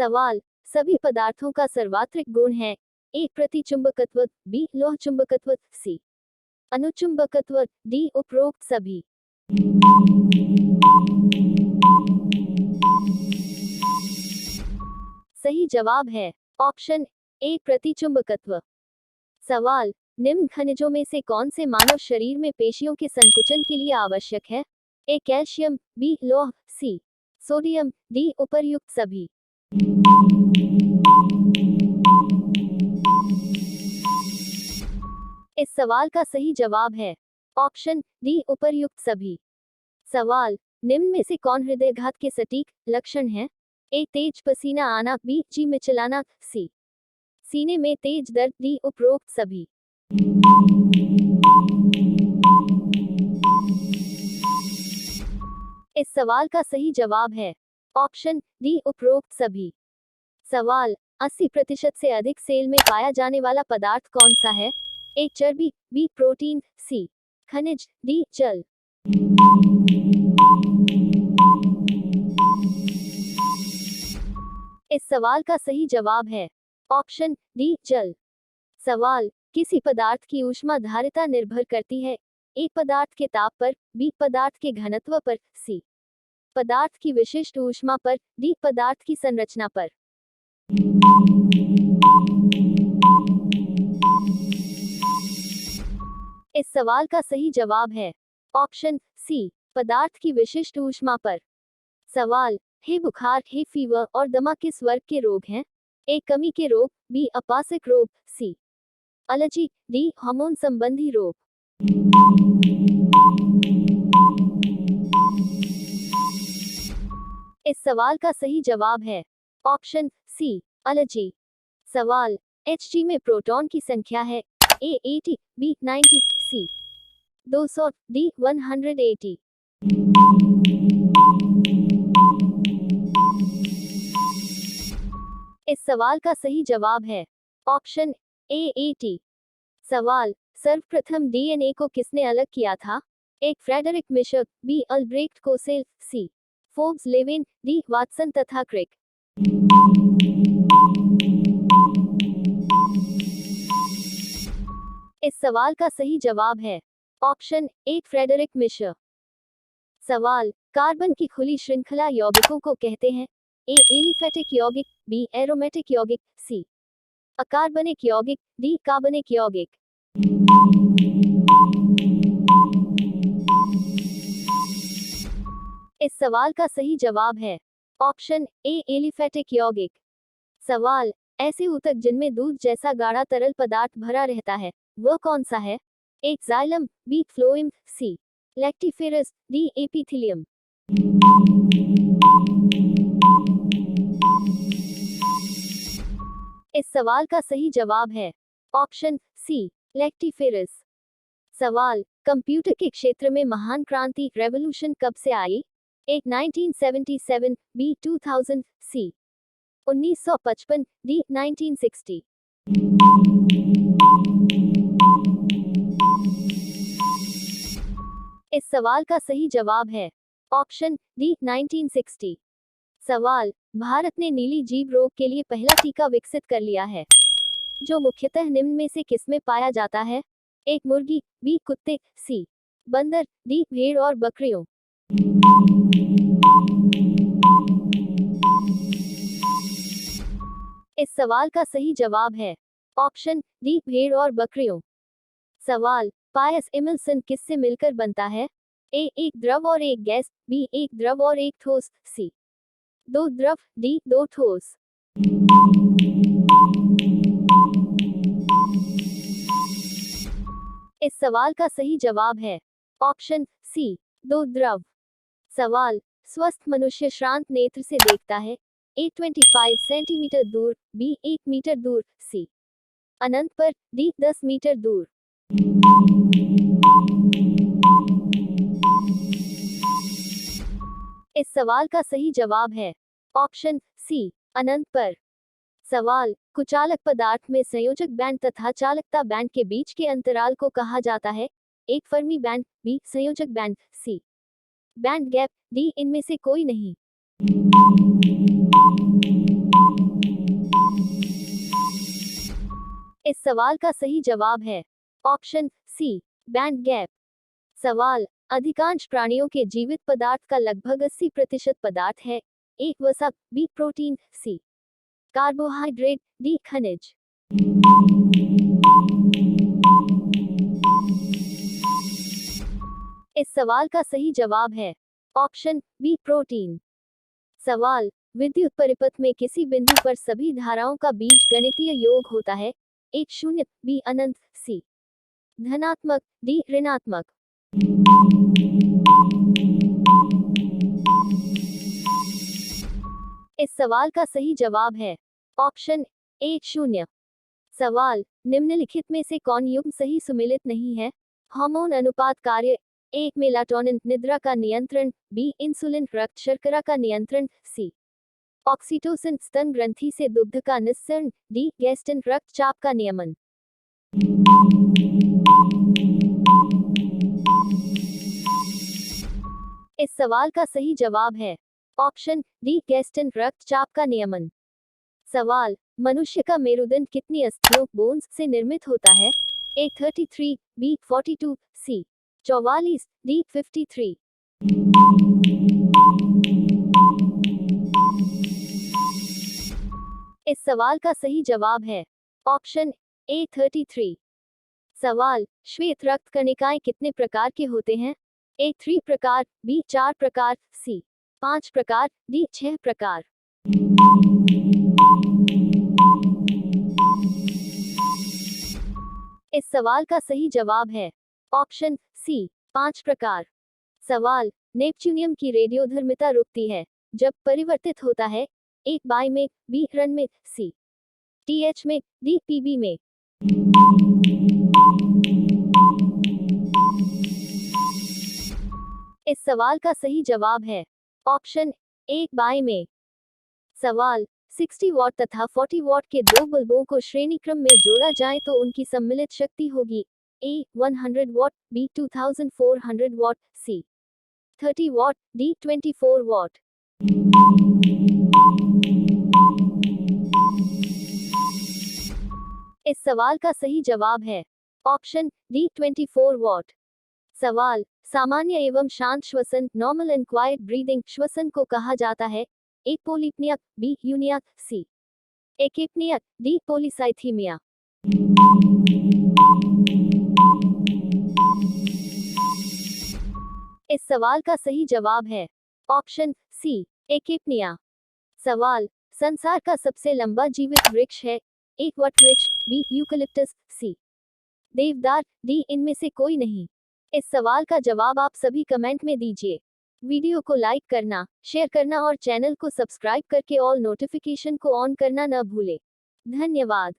सवाल, सभी पदार्थों का सर्वात्रिक गुण है। ए प्रतिचुंबकत्व, बी लोह चुंबकत्व, सी अनुचुंबकत्व, डी उपरोक्त सभी। सही जवाब है ऑप्शन ए प्रतिचुंबकत्व। सवाल, निम्न खनिजों में से कौन से मानव शरीर में पेशियों के संकुचन के लिए आवश्यक है? ए कैल्शियम, बी लौह, सी सोडियम, डी उपर्युक्त सभी। इस सवाल का सही जवाब है ऑप्शन डी उपर्युक्त सभी। सवाल, निम्न में से कौन हृदयघात के सटीक लक्षण है? ए तेज पसीना आना, बी जी मिचलाना, सी सीने में तेज दर्द, डी उपरोक्त सभी। इस सवाल का सही जवाब है ऑप्शन डी उपरोक्त सभी। सवाल, 80% से अधिक सेल में पाया जाने वाला पदार्थ कौन सा है? ए चर्बी, बी प्रोटीन, सी खनिज, डी जल। इस सवाल का सही जवाब है ऑप्शन डी जल। सवाल, किसी पदार्थ की ऊष्मा धारिता निर्भर करती है? ए पदार्थ के ताप पर, बी पदार्थ के घनत्व पर, सी पदार्थ की विशिष्ट ऊष्मा पर, डी पदार्थ की संरचना पर। इस सवाल का सही जवाब है ऑप्शन सी पदार्थ की विशिष्ट ऊष्मा पर। सवाल, हे बुखार, हे फीवर और दमा किस वर्ग के रोग हैं? ए कमी के रोग, बी अपासिक रोग, सी एलर्जी, डी हार्मोन संबंधी रोग। इस सवाल का सही जवाब है ऑप्शन सी एलर्जी। सवाल, Hg में प्रोटॉन की संख्या है? ए 80, बी 90, सी 200, डी 180। इस सवाल का सही जवाब है ऑप्शन ए 80। सवाल, सर्वप्रथम डीएनए को किसने अलग किया था? A Friedrich Miescher, B Albrecht Kossel, C Forbes Levene, D Watson तथा क्रिक। इस सवाल का सही जवाब है ऑप्शन ए फ्रेडरिक मिशर। सवाल, कार्बन की खुली श्रृंखला यौगिकों को कहते हैं? ए एलिफेटिक यौगिक, बी एरोमेटिक यौगिक, सी अकार्बनिक यौगिक, डी कार्बनिक यौगिक। इस सवाल का सही जवाब है ऑप्शन ए एलिफेटिक यौगिक। सवाल, ऐसे ऊतक जिनमें दूध जैसा गाढ़ा तरल पदार्थ भरा रहता है, वह कौन सा है? ए जाइलम, बी फ्लोएम, सी लैक्टिफेरस, डी एपिथेलियम। इस सवाल का सही जवाब है ऑप्शन सी लैक्टिफेरस। सवाल, कंप्यूटर के क्षेत्र में महान क्रांति रेवोल्यूशन कब से आई? ए 1977, बी 2000, सी 1955, डी 1960। इस सवाल का सही जवाब है ऑप्शन डी 1960। सवाल, भारत ने नीली जीभ रोग के लिए पहला टीका विकसित कर लिया है, जो मुख्यतः निम्न में से किसमें पाया जाता है? एक मुर्गी, बी कुत्ते, सी बंदर, डी भेड़ और बकरियों। इस सवाल का सही जवाब है ऑप्शन डी भेड़ और बकरियों। सवाल, पायस इमल्सन किससे मिलकर बनता है? ए एक द्रव और एक गैस, बी एक द्रव और एक ठोस, सी दो द्रव, डी दो ठोस। इस सवाल का सही जवाब है ऑप्शन सी दो द्रव। सवाल, स्वस्थ मनुष्य श्रांत नेत्र से देखता है? ए 25 सेंटीमीटर दूर, बी 1 मीटर दूर, सी अनंत पर, डी 10 मीटर दूर। इस सवाल का सही जवाब है ऑप्शन सी अनंत पर। सवाल, कुचालक पदार्थ में संयोजक बैंड तथा चालकता बैंड के बीच के अंतराल को कहा जाता है? एक फर्मी बैंड, बी संयोजक band, C band gap, D इनमें से कोई नहीं। इस सवाल का सही जवाब है ऑप्शन सी बैंड गैप। सवाल, अधिकांश प्राणियों के जीवित पदार्थ का लगभग 80% पदार्थ है। ए वसा, बी प्रोटीन, सी कार्बोहाइड्रेट, डी खनिज। इस सवाल का सही जवाब है ऑप्शन बी प्रोटीन। सवाल, विद्युत परिपथ में किसी बिंदु पर सभी धाराओं का बीजगणितीय योग होता है। ए शून्य, बी अनंत, सी धनात्मक, डी ऋणात्मक। इस सवाल का सही जवाब है ऑप्शन ए शून्य। सवाल, निम्नलिखित में से कौन युग्म सही सुमेलित नहीं है? हार्मोन अनुपात कार्य, ए मेलाटोनिन निद्रा का नियंत्रण, बी इंसुलिन रक्त शर्करा का नियंत्रण, सी ऑक्सीटोसिन स्तन ग्रंथि से दुग्ध का निस्सरण, डी गैस्ट्रिन रक्तचाप का नियमन। इस सवाल का सही जवाब है ऑप्शन डी गैस्ट्रिन रक्तचाप का नियमन। सवाल, मनुष्य का मेरुदंड कितनी अस्थियों बोन्स से निर्मित होता है? ए 33, बी 42, सी 44, डी 53। इस सवाल का सही जवाब है ऑप्शन ए 33। सवाल, श्वेत रक्त कणिकाएं कितने प्रकार के होते हैं? ए 3 प्रकार, बी 4 प्रकार, सी 5 प्रकार, डी 6 प्रकार। इस सवाल का सही जवाब है ऑप्शन सी 5 प्रकार। सवाल, नेपच्यूनियम की रेडियोधर्मिता रुकती है जब परिवर्तित होता है। ए बाई में, बी रन में, सी टीएच में, डी पीबी में। इस सवाल का सही जवाब है ऑप्शन ए बाई में। सवाल, 60 वॉट तथा 40 वॉट के दो बल्बों को श्रेणी क्रम में जोड़ा जाए तो उनकी सम्मिलित शक्ति होगी। A 100 watt, B 2400 watt, C 30 watt, D 24 watt. इस सवाल का सही जवाब है ऑप्शन डी 24 वॉट। सवाल, सामान्य एवं शांत श्वसन नॉर्मल एंड क्वाइट ब्रीदिंग श्वसन को कहा जाता है। ए पोलिप्निया, बी यूनिया, सी एकेप्निया, डी पोलिसाइथीमिया। इस सवाल का सही जवाब है ऑप्शन सी एकेप्निया। सवाल, संसार का सबसे लंबा जीवित वृक्ष है। ए वट वृक्ष, बी यूकलिप्टस, सी देवदार, डी इनमें से कोई नहीं। इस सवाल का जवाब आप सभी कमेंट में दीजिए। वीडियो को लाइक करना, शेयर करना और चैनल को सब्सक्राइब करके ऑल नोटिफिकेशन को ऑन करना न भूलें। धन्यवाद।